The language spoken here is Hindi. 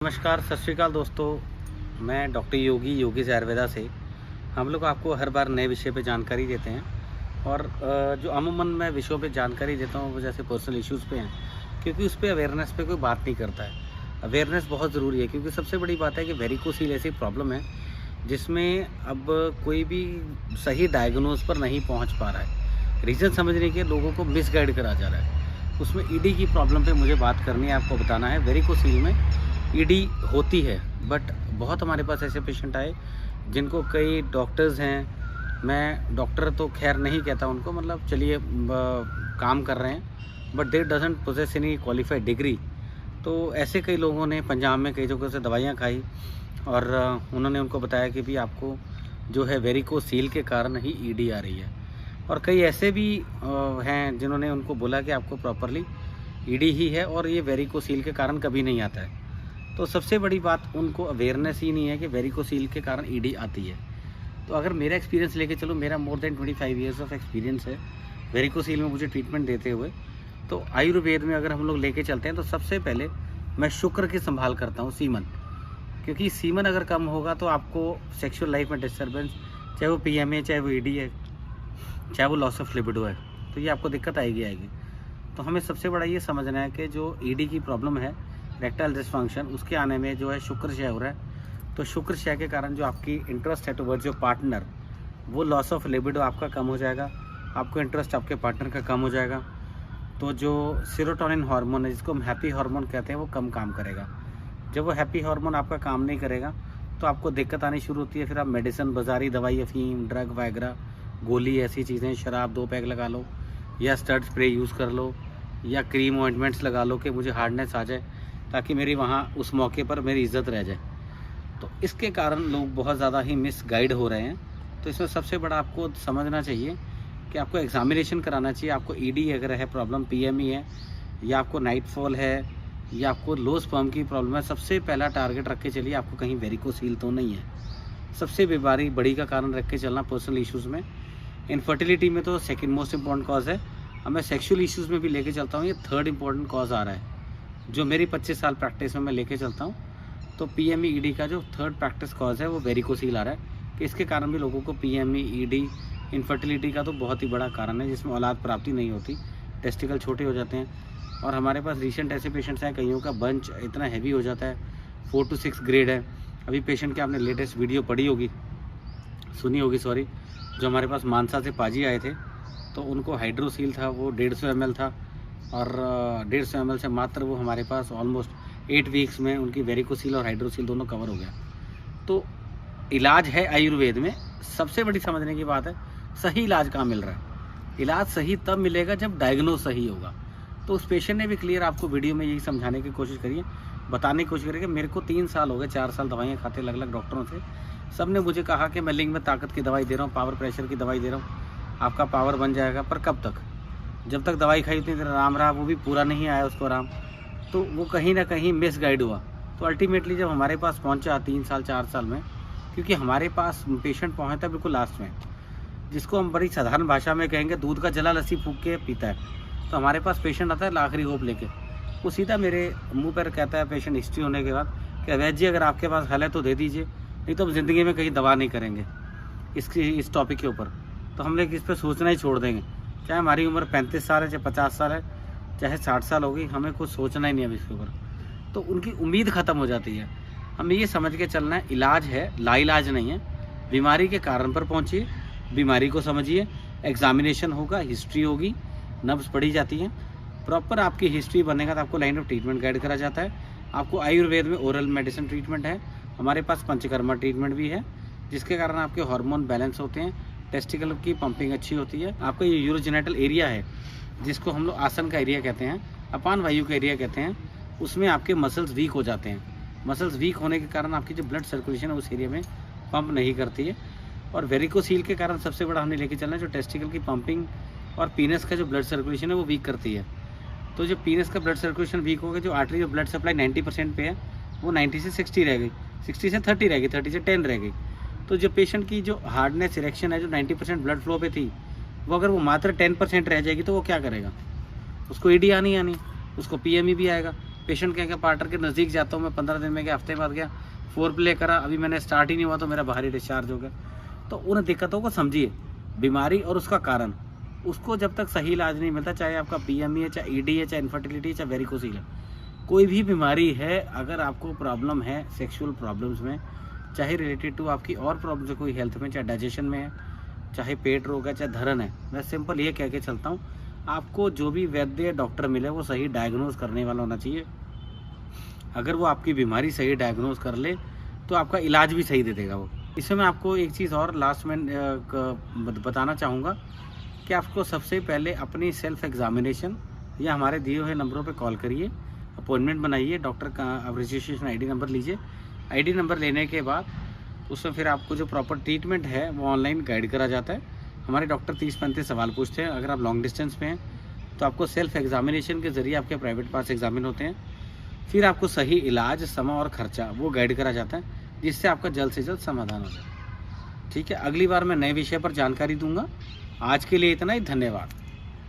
नमस्कार, सत श्रीकाल दोस्तों। मैं डॉक्टर योगी से आयुर्वेदा से। हम लोग आपको हर बार नए विषय पे जानकारी देते हैं और जो अमूमन मैं विषयों पे जानकारी देता हूँ वो जैसे पर्सनल इश्यूज़ पे हैं, क्योंकि उस पे अवेयरनेस पे कोई बात नहीं करता है। अवेयरनेस बहुत ज़रूरी है क्योंकि सबसे बड़ी बात है कि वेरिकोसील ऐसी प्रॉब्लम है जिसमें अब कोई भी सही डायग्नोज पर नहीं पहुँच पा रहा है। रीज़न समझने के लोगों को मिसगाइड करा जा रहा है। उसमें ईडी की प्रॉब्लम पे मुझे बात करनी है, आपको बताना है। वेरिकोसील में ईडी होती है, बट बहुत हमारे पास ऐसे पेशेंट आए जिनको कई डॉक्टर्स हैं, मैं डॉक्टर तो खैर नहीं कहता उनको, मतलब चलिए काम कर रहे हैं, but they doesn't possess any qualified degree. तो ऐसे कई लोगों ने पंजाब में कई जगहों से दवाइयाँ खाई और उन्होंने उनको बताया कि भी आपको जो है वेरिकोसील के कारण ही ईडी आ रही है। और कई ऐसे भी हैं जिन्होंने उनको बोला कि आपको प्रॉपरली ईडी ही है और ये वेरिकोसील के कारण कभी नहीं आता है। तो सबसे बड़ी बात उनको अवेयरनेस ही नहीं है कि वेरिकोसील के कारण ईडी आती है। तो अगर मेरा एक्सपीरियंस लेके चलो, मेरा more than 25 years of experience है वेरिकोसील में मुझे ट्रीटमेंट देते हुए। तो आयुर्वेद में अगर हम लोग लेके चलते हैं तो सबसे पहले मैं शुक्र की संभाल करता हूँ, सीमन। क्योंकि सीमन अगर कम होगा तो आपको सेक्सुअल लाइफ में डिस्टर्बेंस, चाहे वो PMA, चाहे वो ईडी है, चाहे वो लॉस ऑफ लिबिडो है, तो ये आपको दिक्कत आएगी। तो हमें सबसे बड़ा ये समझना है कि जो ईडी की प्रॉब्लम है, रेक्टाइल डिसफंक्शन, उसके आने में जो है शुक्र क्षय हो रहा है। तो शुक्र क्षय के कारण जो आपकी इंटरेस्ट है टुवर्ड्स योर पार्टनर, वो लॉस ऑफ लिबिडो आपका कम हो जाएगा, आपको इंटरेस्ट आपके पार्टनर का कम हो जाएगा। तो जो सेरोटोनिन हार्मोन है, जिसको हम हैप्पी हार्मोन कहते हैं, वो कम काम करेगा। जब वो हैप्पी हार्मोन आपका काम नहीं करेगा तो आपको दिक्कत आनी शुरू होती है। फिर आप मेडिसिन, बाज़ारी दवाई, अफीम, ड्रग वगैरह, गोली, ऐसी चीज़ें, शराब 2 पैक लगा लो, या स्टड स्प्रे यूज़ कर लो, या क्रीम ऑइंटमेंट्स लगा लो कि मुझे हार्डनेस आ जाए, ताकि मेरी वहाँ उस मौके पर मेरी इज़्ज़त रह जाए। तो इसके कारण लोग बहुत ज़्यादा ही मिसगाइड हो रहे हैं। तो इसमें सबसे बड़ा आपको समझना चाहिए कि आपको एग्जामिनेशन कराना चाहिए। आपको ईडी अगर है प्रॉब्लम, PME है, या आपको नाइट फॉल है, या आपको लो स्पर्म की प्रॉब्लम है, सबसे पहला टारगेट रख के चलिए आपको कहीं वेरिकोसील तो नहीं है। सबसे बीमारी बड़ी का कारण रख के चलना पर्सनल इश्यूज़ में। इनफर्टिलिटी में तो सेकेंड मोस्ट इंपॉर्टेंट कॉज है। अब मैं सेक्शुअल इश्यूज़ में भी लेके चलता हूँ, ये थर्ड इंपॉर्टेंट कॉज आ रहा है जो मेरी 25 साल प्रैक्टिस में मैं लेके चलता हूँ। तो PME ED का जो थर्ड प्रैक्टिस कॉज है वो वेरिकोसील आ रहा है, कि इसके कारण भी लोगों को PME ED, इनफर्टिलिटी का तो बहुत ही बड़ा कारण है, जिसमें औलाद प्राप्ति नहीं होती, टेस्टिकल छोटे हो जाते हैं। और हमारे पास रिसेंट ऐसे पेशेंट्स हैं, कईयों का बंच इतना हैवी हो जाता है, 4 to 6 ग्रेड है। अभी पेशेंट की आपने लेटेस्ट वीडियो पढ़ी होगी, सुनी होगी सॉरी, जो हमारे पास मानसा से पाजी आए थे। तो उनको हाइड्रोसील था, वो 150 ml था, और 150 ml से मात्र वो हमारे पास ऑलमोस्ट 8 वीक्स में उनकी वेरिकोसील और हाइड्रोसील दोनों कवर हो गया। तो इलाज है आयुर्वेद में, सबसे बड़ी समझने की बात है सही इलाज कहाँ मिल रहा है। इलाज सही तब मिलेगा जब डायग्नोज सही होगा। तो उस पेशेंट ने भी क्लियर आपको वीडियो में यही समझाने की कोशिश करिए, बताने की कोशिश करिए कि मेरे को 3 साल हो गए, 4 साल दवाइयाँ खाते अलग अलग डॉक्टरों से। सब ने मुझे कहा कि मैं लिंग में ताकत की दवाई दे रहा हूँ, पावर प्रेशर की दवाई दे रहा हूँ, आपका पावर बन जाएगा। पर कब तक? जब तक दवाई खाई उतनी देर आराम रहा, वो भी पूरा नहीं आया उसको आराम, तो वो कहीं ना कहीं मिसगाइड हुआ। तो अल्टीमेटली जब हमारे पास पहुंचा 3 साल 4 साल में, क्योंकि हमारे पास पेशेंट पहुंचता है बिल्कुल लास्ट में, जिसको हम बड़ी साधारण भाषा में कहेंगे दूध का जला लस्सी फूंक के पीता है। तो हमारे पास पेशेंट आता है आखिरी होप लेके, वो सीधा मेरे मुँह पर कहता है पेशेंट हिस्ट्री होने के बाद कि अवैध जी अगर आपके पास हल है तो दे दीजिए, नहीं तो हम ज़िंदगी में कहीं दवा नहीं करेंगे इस टॉपिक के ऊपर। तो हम लोग इस पर सोचना ही छोड़ देंगे, चाहे हमारी उम्र 35 साल है, चाहे 50 साल है, चाहे 60 साल होगी, हमें कुछ सोचना ही नहीं है इसके ऊपर। तो उनकी उम्मीद ख़त्म हो जाती है। हमें ये समझ के चलना है इलाज है, लाइलाज नहीं है। बीमारी के कारण पर पहुंचिए, बीमारी को समझिए, एग्जामिनेशन होगा, हिस्ट्री होगी, नब्ज पढ़ी जाती है, प्रॉपर आपकी हिस्ट्री बनेगा तो आपको लाइन ऑफ ट्रीटमेंट गाइड करा जाता है। आपको आयुर्वेद में ओरल मेडिसिन ट्रीटमेंट है, हमारे पास पंचकर्मा ट्रीटमेंट भी है, जिसके कारण आपके हार्मोन बैलेंस होते हैं, टेस्टिकल की पंपिंग अच्छी होती है। आपका ये यूरोजेनिटल एरिया है, जिसको हम लोग आसन का एरिया कहते हैं, अपान वायु का एरिया कहते हैं, उसमें आपके मसल्स वीक हो जाते हैं। मसल्स वीक होने के कारण आपकी जो ब्लड सर्कुलेशन है उस एरिया में पंप नहीं करती है। और वेरिकोसील के कारण सबसे बड़ा हमने लेके चलना है, जो टेस्टिकल की पंपिंग और पीनस का जो ब्लड सर्कुलेशन है वो वीक करती है। तो जो पीनस का ब्लड सर्कुलेशन वीक होगा, जो आर्टरी जो ब्लड सप्लाई 90% पे है, वो 90 से 60 रह गई, 60 से 30 रह गई, 30 से 10 रह गई। तो जो पेशेंट की जो हार्डनेस इरेक्शन है, जो 90% ब्लड फ्लो पे थी, वो अगर वो मात्र 10% रह जाएगी तो वो क्या करेगा? उसको ईडी आनी, उसको PME भी आएगा। पेशेंट क्या पार्टनर के नज़दीक जाता हूँ मैं, 15 दिन में गया, हफ्ते बाद गया, 4 प्ले करा, अभी मैंने स्टार्ट ही नहीं हुआ तो मेरा बाहरी डिस्चार्ज हो गया। तो उन दिक्कतों को समझिए, बीमारी और उसका कारण, उसको जब तक सही इलाज नहीं मिलता, चाहे आपका PME है, चाहे ED है, चाहे इनफर्टिलिटी है, चाहे वेरिकोसील है, कोई भी बीमारी है, अगर आपको प्रॉब्लम है सेक्सुअल प्रॉब्लम्स में, चाहे रिलेटेड टू आपकी और प्रॉब्लम्स है कोई हेल्थ में, चाहे डाइजेशन में है, चाहे पेट रोग है, चाहे धरन है, मैं सिंपल ये कह के चलता हूँ, आपको जो भी वैद्य डॉक्टर मिले वो सही डायग्नोज करने वाला होना चाहिए। अगर वो आपकी बीमारी सही डायग्नोज कर ले तो आपका इलाज भी सही दे देगा वो। इसमें मैं आपको एक चीज़ और लास्ट में बताना चाहूँगा कि आपको सबसे पहले अपनी सेल्फ एग्जामिनेशन या हमारे दिए हुए नंबरों पे कॉल करिए, अपॉइंटमेंट बनाइए, डॉक्टर का रजिस्ट्रेशन ID नंबर लीजिए। ID नंबर लेने के बाद उसमें फिर आपको जो प्रॉपर ट्रीटमेंट है वो ऑनलाइन गाइड करा जाता है। हमारे डॉक्टर 30-35 सवाल पूछते हैं। अगर आप लॉन्ग डिस्टेंस पे हैं तो आपको सेल्फ एग्जामिनेशन के ज़रिए आपके प्राइवेट पास एग्जामिन होते हैं, फिर आपको सही इलाज, समय और खर्चा वो गाइड करा जाता है, जिससे आपका जल्द से जल्द समाधान हो जाए। ठीक है, अगली बार मैं नए विषय पर जानकारी दूंगा। आज के लिए इतना ही, धन्यवाद।